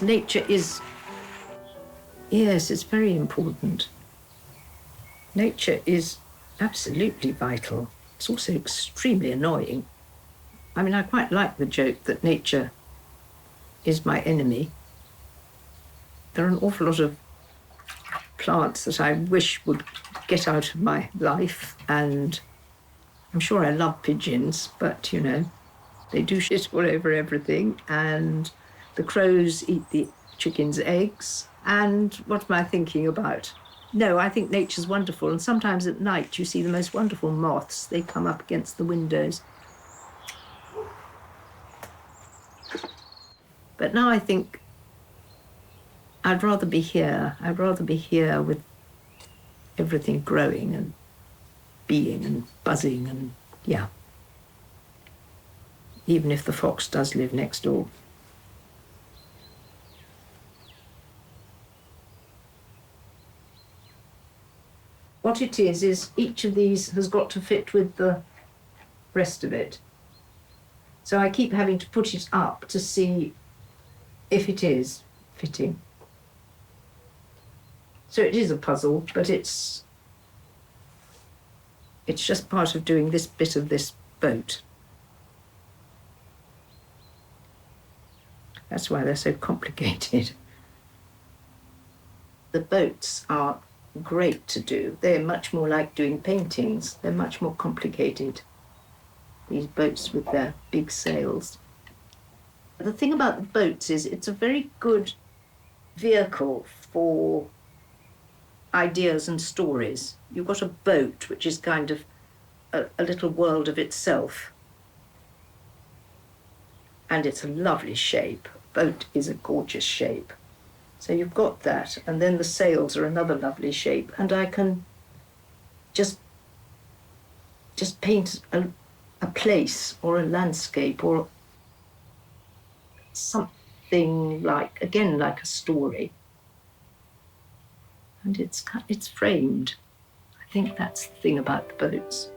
nature is, yes, it's very important. Nature is absolutely vital. It's also extremely annoying. I mean, I quite like the joke that nature is my enemy. There are an awful lot of plants that I wish would get out of my life, and I'm sure I love pigeons, but, you know, they do shit all over everything, and the crows eat the chickens' eggs, and what am I thinking about? No, I think nature's wonderful, and sometimes at night you see the most wonderful moths. They come up against the windows. But now I think I'd rather be here. I'd rather be here with everything growing and being and buzzing and, yeah. Even if the fox does live next door. What it is each of these has got to fit with the rest of it. So I keep having to put it up to see if it is fitting. So it is a puzzle, but it's just part of doing this bit of this boat. That's why they're so complicated. The boats are great to do. They're much more like doing paintings. They're much more complicated, these boats with their big sails. The thing about the boats is it's a very good vehicle for ideas and stories. You've got a boat, which is kind of a little world of itself. And it's a lovely shape. A boat is a gorgeous shape. So you've got that, and then the sails are another lovely shape, and I can just paint a place or a landscape or something like, again, like a story. And it's framed. I think that's the thing about the boats.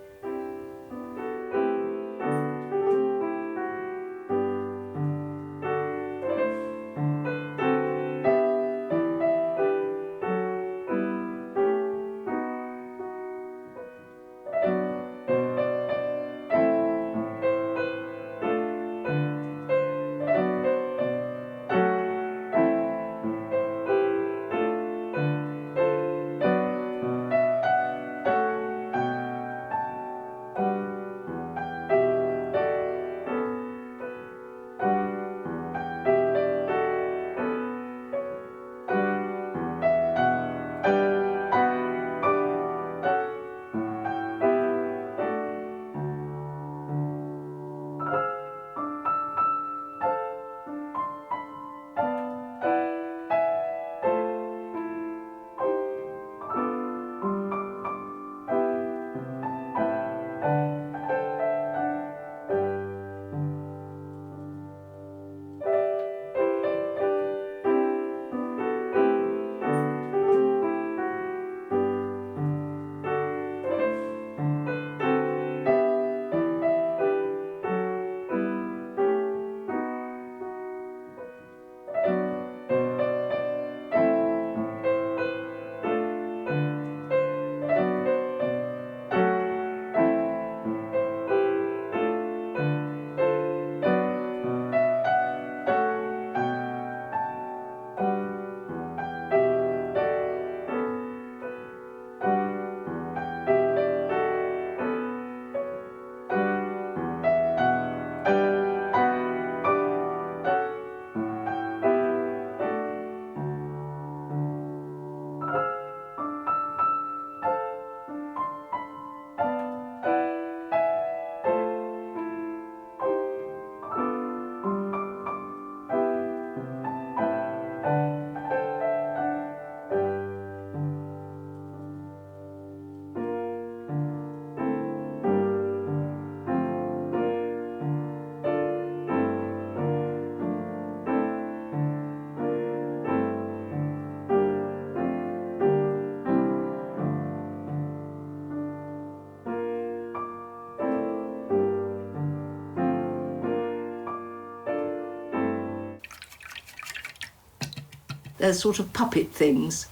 They're sort of puppet things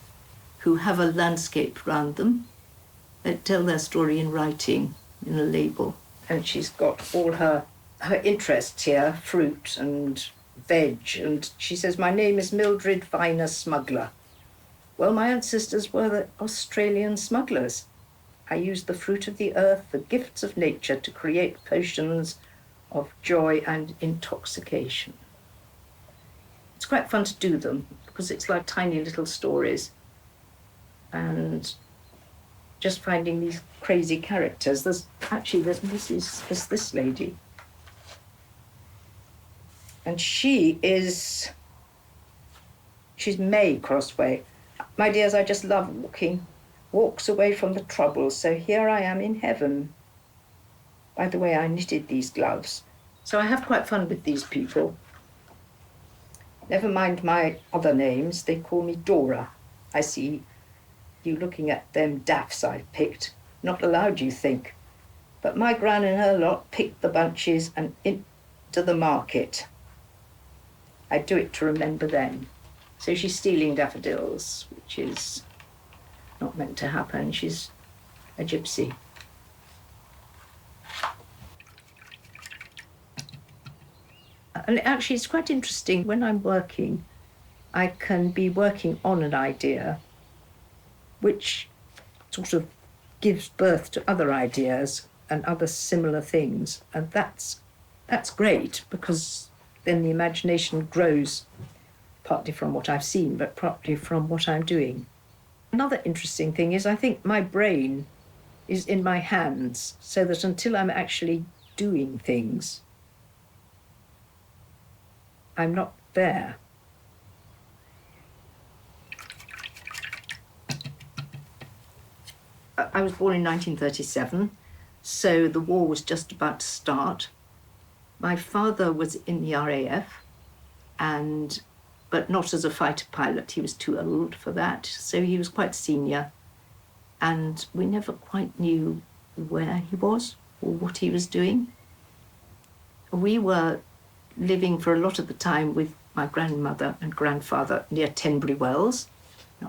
who have a landscape around them. They tell their story in writing, in a label. And she's got all her interests here, fruit and veg, and she says, my name is Mildred Viner Smuggler. Well, my ancestors were the Australian smugglers. I used the fruit of the earth, the gifts of nature, to create potions of joy and intoxication. It's quite fun to do them because it's like tiny little stories and just finding these crazy characters. There's this lady. And she's May Crossway. My dears, I just love walks away from the trouble. So here I am in heaven. By the way, I knitted these gloves. So I have quite fun with these people. Never mind my other names, they call me Dora. I see you looking at them daffs I've picked. Not allowed, you think. But my gran and her lot picked the bunches and into the market. I do it to remember them. So she's stealing daffodils, which is not meant to happen. She's a gypsy. And actually, it's quite interesting. When I'm working, I can be working on an idea which sort of gives birth to other ideas and other similar things. And that's great, because then the imagination grows, partly from what I've seen, but partly from what I'm doing. Another interesting thing is I think my brain is in my hands, so that until I'm actually doing things, I'm not there. I was born in 1937, so the war was just about to start. My father was in the RAF, but not as a fighter pilot. He was too old for that, so he was quite senior, and we never quite knew where he was or what he was doing. We were living for a lot of the time with my grandmother and grandfather near Tenbury Wells,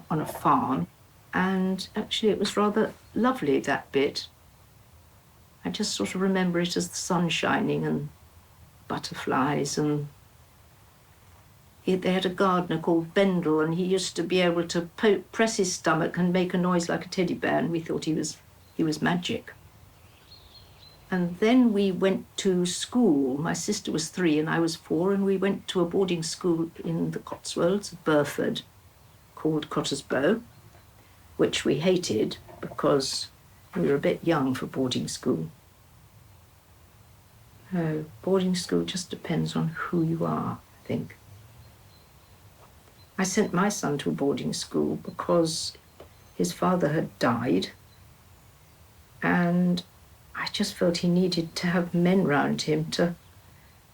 on a farm, and actually it was rather lovely, that bit. I just sort of remember it as the sun shining and butterflies, and they had a gardener called Bendel, and he used to be able to press his stomach and make a noise like a teddy bear, and we thought he was magic. And then we went to school. My sister was 3 and I was 4, and we went to a boarding school in the Cotswolds, Burford, called Cottesbow, which we hated because we were a bit young for boarding school. Oh, boarding school just depends on who you are, I think. I sent my son to a boarding school because his father had died, and I just felt he needed to have men round him to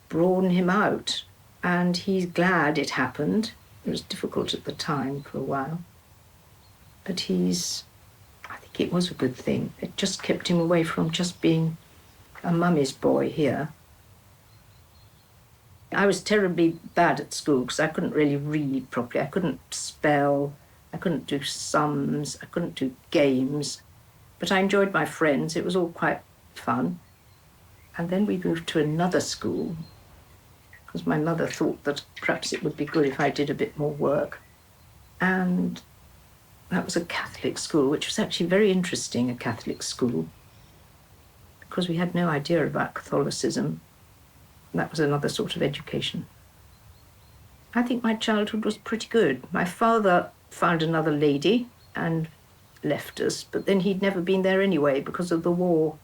broaden him out. And he's glad it happened. It was difficult at the time for a while. But I think it was a good thing. It just kept him away from just being a mummy's boy here. I was terribly bad at school because I couldn't really read properly. I couldn't spell, I couldn't do sums, I couldn't do games. But I enjoyed my friends. It was all quite fun. And then we moved to another school because my mother thought that perhaps it would be good if I did a bit more work. And that was a Catholic school, which was actually very interesting, a Catholic school, because we had no idea about Catholicism. That was another sort of education. I think my childhood was pretty good. My father found another lady and left us, but then he'd never been there anyway because of the war.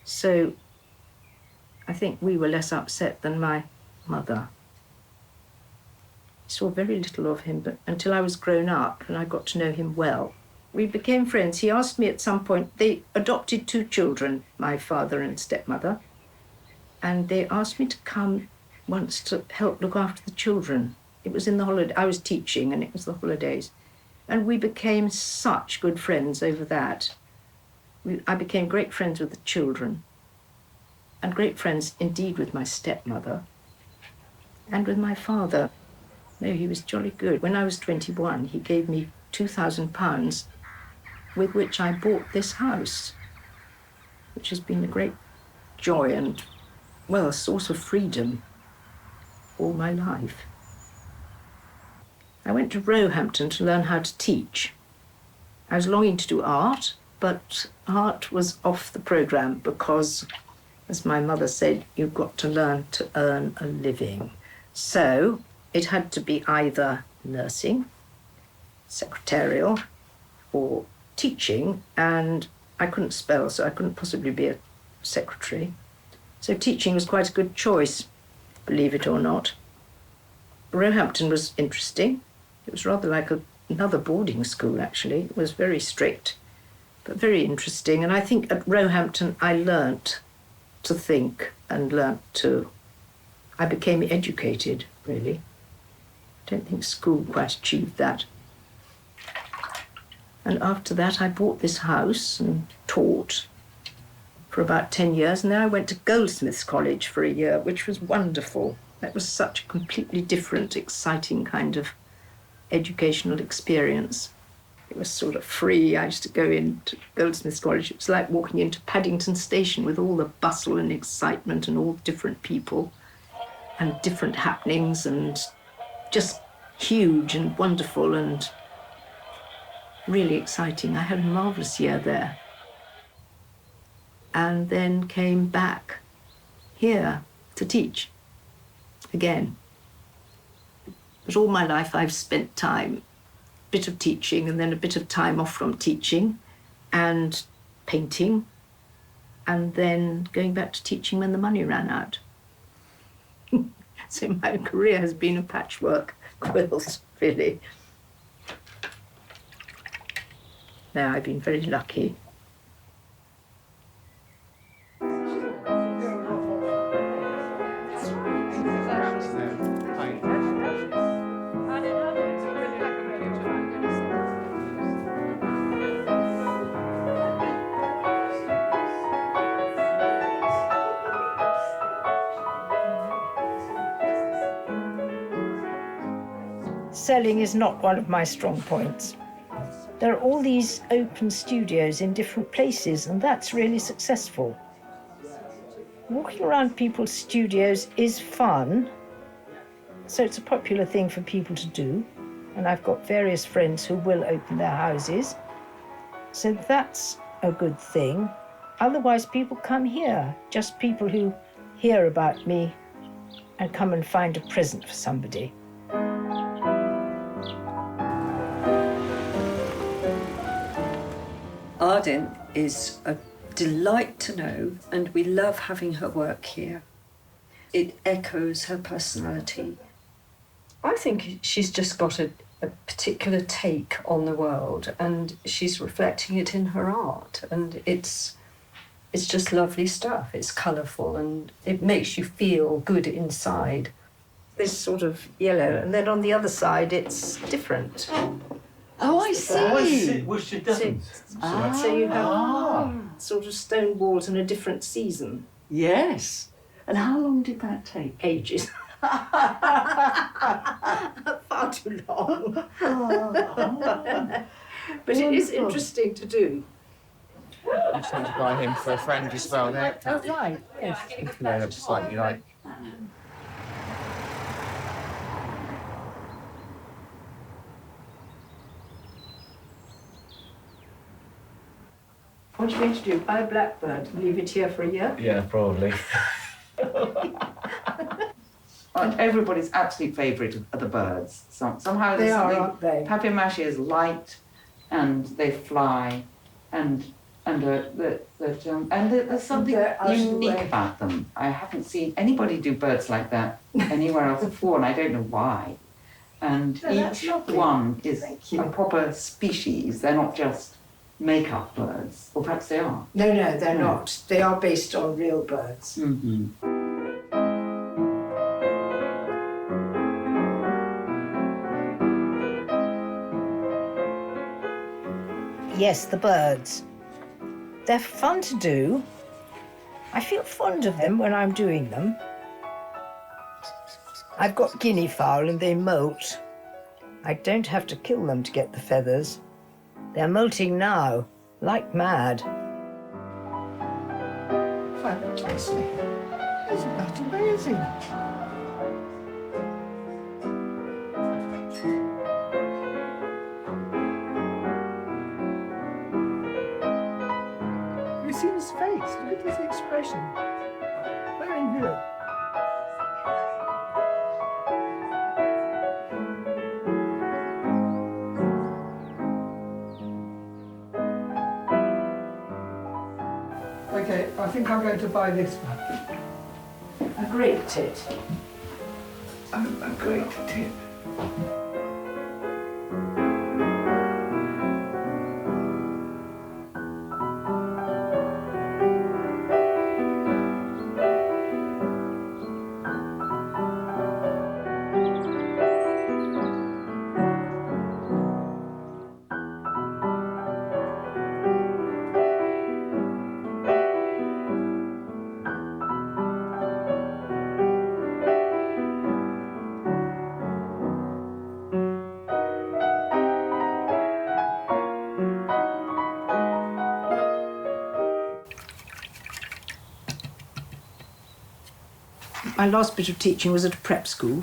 So I think we were less upset than my mother. I saw very little of him, but until I was grown up and I got to know him well. We became friends. He asked me at some point, they adopted 2 children, my father and stepmother, and they asked me to come once to help look after the children. It was in the holiday. I was teaching and it was the holidays. And we became such good friends over that. I became great friends with the children, and great friends indeed with my stepmother and with my father. No, he was jolly good. When I was 21, he gave me £2,000 with which I bought this house, which has been a great joy and, well, a source of freedom all my life. I went to Roehampton to learn how to teach. I was longing to do art, but art was off the programme because, as my mother said, you've got to learn to earn a living. So it had to be either nursing, secretarial, or teaching, and I couldn't spell, so I couldn't possibly be a secretary. So teaching was quite a good choice, believe it or not. Roehampton was interesting. It was rather like another boarding school, actually. It was very strict, but very interesting. And I think at Roehampton I learnt to think and I became educated, really. I don't think school quite achieved that. And after that I bought this house and taught for about 10 years, and then I went to Goldsmiths College for a year, which was wonderful. That was such a completely different, exciting kind of educational experience. It was sort of free. I used to go into Goldsmiths College. It was like walking into Paddington Station with all the bustle and excitement and all different people and different happenings, and just huge and wonderful and really exciting. I had a marvellous year there. And then came back here to teach again. But all my life I've spent time, a bit of teaching and then a bit of time off from teaching and painting, and then going back to teaching when the money ran out. So my career has been a patchwork quilt, really. No, I've been very lucky. Selling is not one of my strong points. There are all these open studios in different places, and that's really successful. Walking around people's studios is fun, so it's a popular thing for people to do, and I've got various friends who will open their houses, so that's a good thing. Otherwise, people come here, just people who hear about me and come and find a present for somebody. Ardyn is a delight to know, and we love having her work here. It echoes her personality. I think she's just got a particular take on the world, and she's reflecting it in her art, and it's just lovely stuff. It's colourful and it makes you feel good inside. This sort of yellow, and then on the other side it's different. Oh, I see. Which it doesn't. So you have sort of stone walls in a different season. Yes. And how long did that take? Ages. Far too long. But it is interesting to do. I'm trying to buy him for a friend as well. Oh, right, yes. They look slightly like. What are you going to do? Buy a blackbird and leave it here for a year? Yeah, probably. Everybody's absolute favourite are the birds. Somehow They are, aren't they? Papier mache is light, and they fly, and there's something unique about them. I haven't seen anybody do birds like that anywhere else before, and I don't know why. And each one is a proper species. They're not just make-up birds, or perhaps they are. No, they're not. They are based on real birds. Mm-hmm. Yes, the birds. They're fun to do. I feel fond of them when I'm doing them. I've got guinea fowl and they molt. I don't have to kill them to get the feathers. They're molting now, like mad. Fantastic. Isn't that amazing? You see his face? Look at his expression. Very good. Okay, I think I'm going to buy this one. A great tit. A great tip. My last bit of teaching was at a prep school,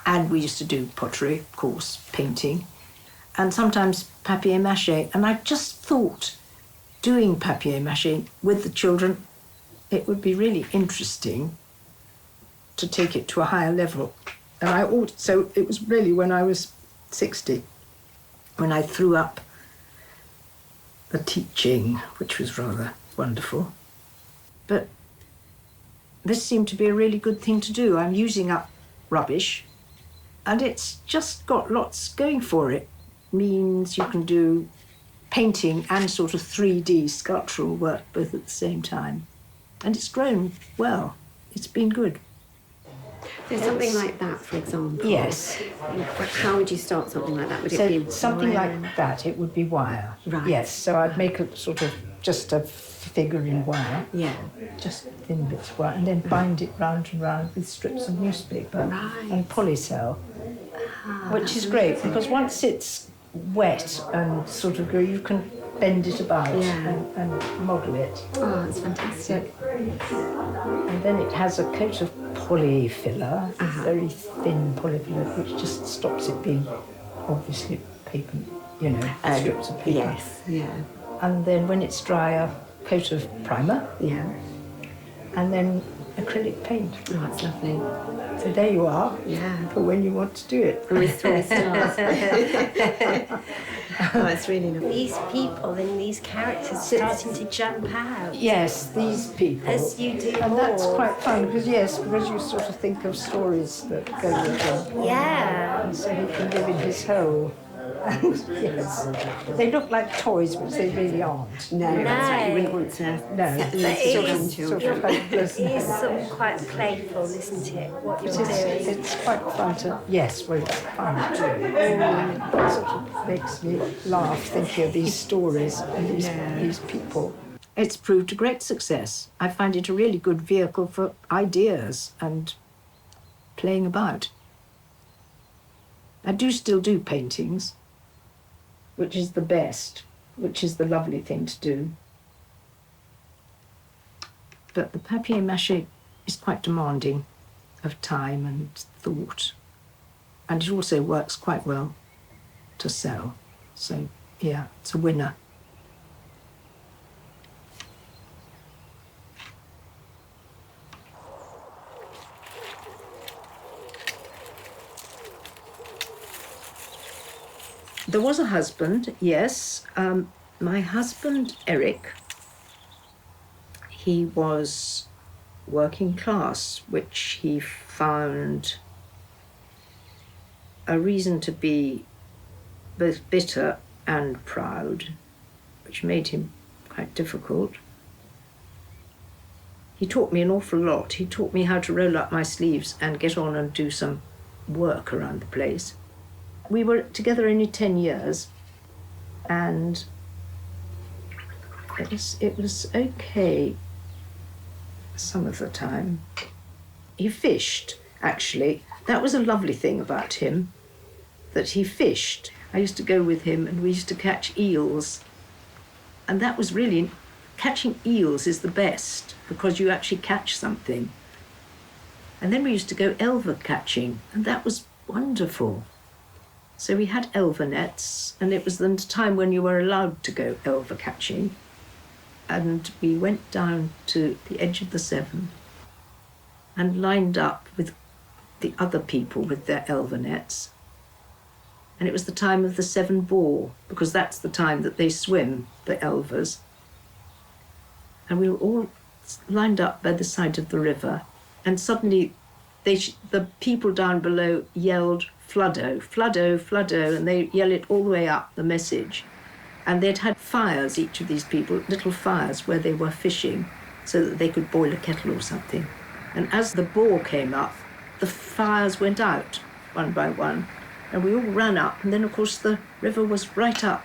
and we used to do pottery, of course, painting, and sometimes papier mache. And I just thought doing papier mache with the children, it would be really interesting to take it to a higher level. And so it was really when I was 60, when I threw up the teaching, which was rather wonderful. But this seemed to be a really good thing to do. I'm using up rubbish, and it's just got lots going for it. Means you can do painting and sort of 3D sculptural work both at the same time. And it's grown well. It's been good. So something like that, for example. Yes. How would you start something like that? Would So it be something wire? like that, it would be wire. Right. Yes, so I'd make a sort of just a figure in wire. Yeah. Just thin bits of wire, and then bind it round and round with strips of newspaper Right. and polycell, which is great because once it's wet and sort of you can bend it about Yeah. and model it. Oh, it's fantastic. And then it has a coat of polyfiller, very thin polyfiller, which just stops it being obviously paper, strips of paper. Yes. Yeah. And then when it's dry, a coat of primer, Yeah. and then acrylic paint. Oh, it's lovely. So there you are, Yeah. for when you want to do it. And with 3 stars. Oh, it's really lovely. These people and these characters starting to jump out Yes, these people. as you do And that's more. quite fun because you sort of think of stories that go with them. Yeah. And so he can live in his hole. And yes, they look like toys, but they really aren't. No, that's right. You wouldn't No. want to No, set them But as it children. is, sort of hopeless. it is sort of quite playful, isn't it, what you're doing? It's quite fun to, yes, well, it's fun too. It sort of makes me laugh thinking of these stories and these people. It's proved a great success. I find it a really good vehicle for ideas and playing about. I do still do paintings, which is the best, which is the lovely thing to do. But the papier mache is quite demanding of time and thought. And it also works quite well to sell. So, yeah, it's a winner. There was a husband, yes. My husband, Eric, he was working class, which he found a reason to be both bitter and proud, which made him quite difficult. He taught me an awful lot. He taught me how to roll up my sleeves and get on and do some work around the place. We were together only 10 years, and it was okay some of the time. He fished, actually. That was a lovely thing about him, that he fished. I used to go with him and we used to catch eels. And that was really, catching eels is the best because you actually catch something. And then we used to go elver catching, and that was wonderful. So we had elver nets, and it was the time when you were allowed to go elver catching. And we went down to the edge of the Severn and lined up with the other people with their elver nets. And it was the time of the Severn boar, because that's the time that they swim, the elvers. And we were all lined up by the side of the river, and suddenly the people down below yelled, "Flood-o, flood-o, flood-o," and they yell it all the way up, the message. And they'd had fires, each of these people, little fires where they were fishing so that they could boil a kettle or something. And as the boar came up, the fires went out one by one, and we all ran up, and then of course the river was right up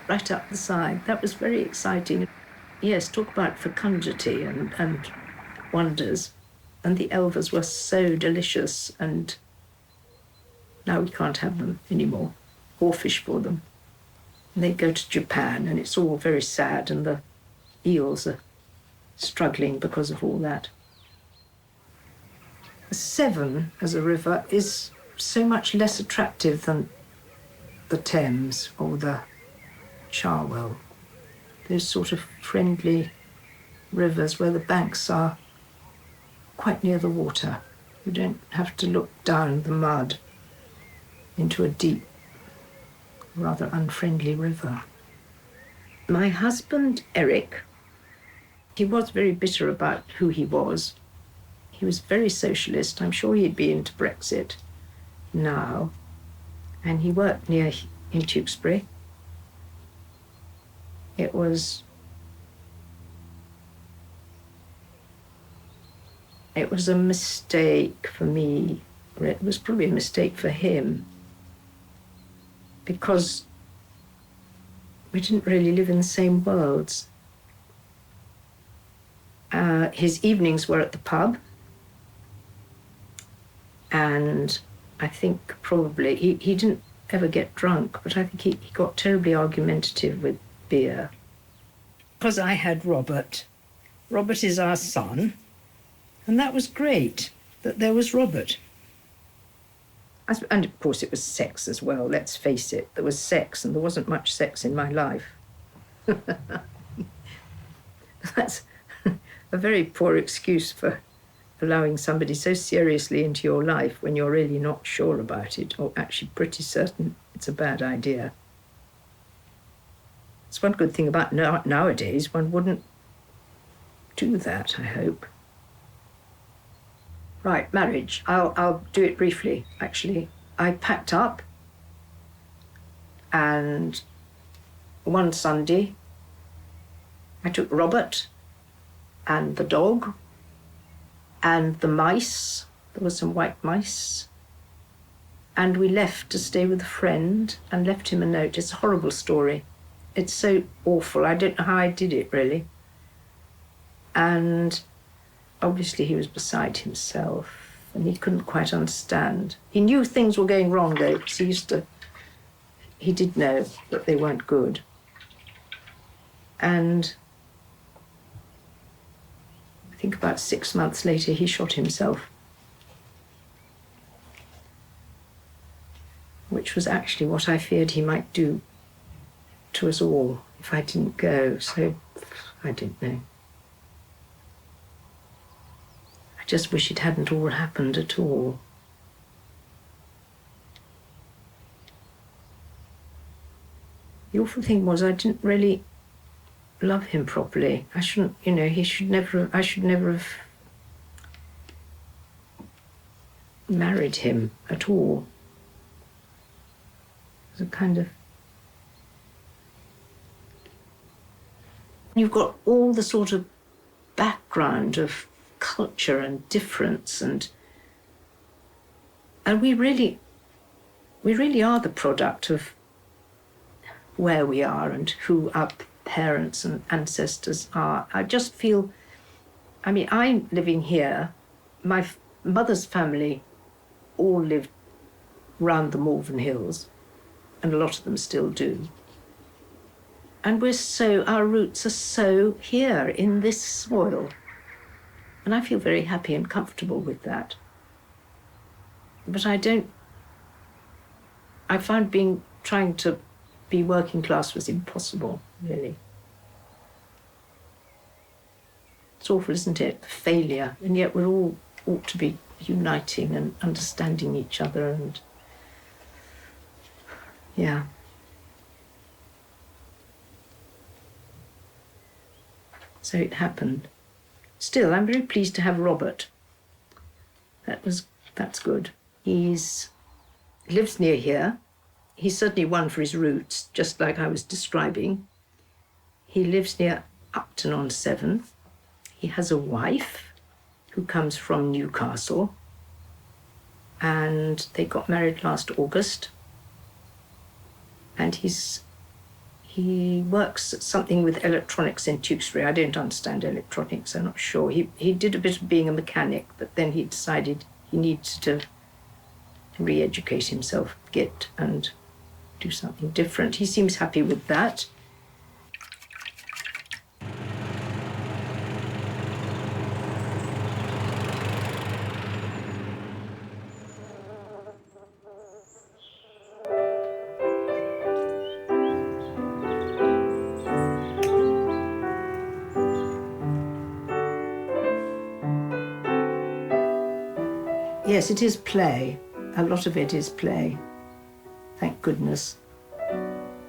the side. That was very exciting. Yes, talk about fecundity and wonders. And the elvers were so delicious, and now we can't have them anymore, or fish for them. And they go to Japan, and it's all very sad, and the eels are struggling because of all that. The Severn as a river is so much less attractive than the Thames or the Cherwell. Those sort of friendly rivers where the banks are quite near the water. You don't have to look down the mud into a deep, rather unfriendly river. My husband, Eric, he was very bitter about who he was. He was very socialist. I'm sure he'd be into Brexit now. And he worked in Tewkesbury. It was a mistake for me. It was probably a mistake for him, because we didn't really live in the same worlds. His evenings were at the pub, and I think probably, he didn't ever get drunk, but I think he got terribly argumentative with beer. Because I had Robert. Robert is our son, and that was great, that there was Robert. And of course it was sex as well, let's face it. There was sex, and there wasn't much sex in my life. That's a very poor excuse for allowing somebody so seriously into your life when you're really not sure about it, or actually pretty certain it's a bad idea. It's one good thing about nowadays, one wouldn't do that, I hope. Right, marriage. I'll do it briefly, actually. I packed up, and one Sunday I took Robert and the dog and the mice. There were some white mice. And we left to stay with a friend and left him a note. It's a horrible story. It's so awful. I don't know how I did it, really. And obviously he was beside himself, and he couldn't quite understand. He knew things were going wrong, though, because he did know that they weren't good. And I think about 6 months later, he shot himself, which was actually what I feared he might do to us all if I didn't go, so I didn't know. I just wish it hadn't all happened at all. The awful thing was I didn't really love him properly. I shouldn't, I should never have married him at all. It was a kind of... You've got all the sort of background of culture and difference, and we really are the product of where we are and who our parents and ancestors are. I just feel, I'm living here. My mother's family all lived round the Malvern Hills, and a lot of them still do. And our roots are so here in this soil. And I feel very happy and comfortable with that. But I found trying to be working class was impossible, really. It's awful, isn't it? Failure. And yet we're all ought to be uniting and understanding each other and, yeah. So it happened. Still, I'm very pleased to have Robert. That's good. He lives near here. He's certainly one for his roots, just like I was describing. He lives near Upton-on-Severn. He has a wife who comes from Newcastle, and they got married last August. And he works at something with electronics in Tewkesbury. I don't understand electronics, I'm not sure. He did a bit of being a mechanic, but then he decided he needs to re-educate himself, and do something different. He seems happy with that. Yes, it is play. A lot of it is play. Thank goodness.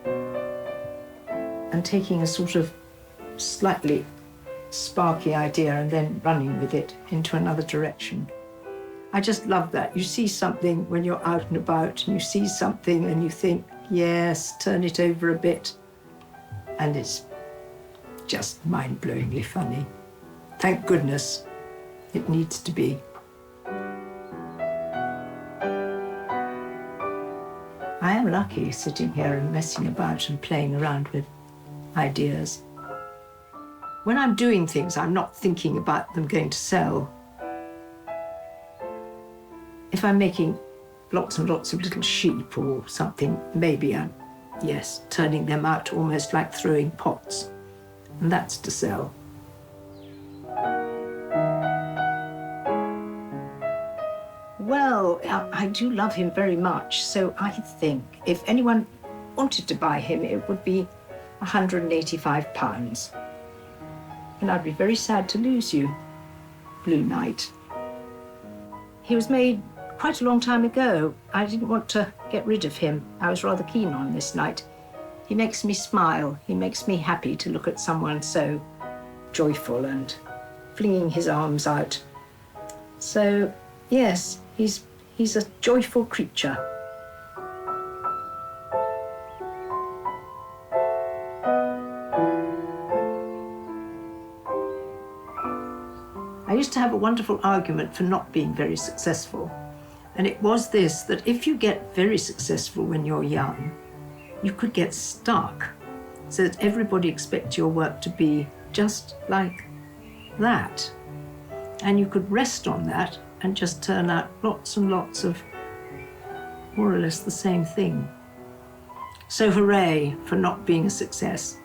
And taking a sort of slightly sparky idea and then running with it into another direction. I just love that. You see something when you're out and about, and you see something and you think, yes, turn it over a bit. And it's just mind-blowingly funny. Thank goodness it needs to be. I am lucky sitting here and messing about and playing around with ideas. When I'm doing things, I'm not thinking about them going to sell. If I'm making lots and lots of little sheep or something, maybe I'm, yes, turning them out almost like throwing pots. And that's to sell. Well, I do love him very much, so I think if anyone wanted to buy him, it would be £185. And I'd be very sad to lose you, Blue Knight. He was made quite a long time ago. I didn't want to get rid of him. I was rather keen on this knight. He makes me smile. He makes me happy to look at someone so joyful and flinging his arms out. So, yes, he's a joyful creature. I used to have a wonderful argument for not being very successful. And it was this, that if you get very successful when you're young, you could get stuck so that everybody expects your work to be just like that. And you could rest on that and just turn out lots and lots of more or less the same thing. So hooray for not being a success.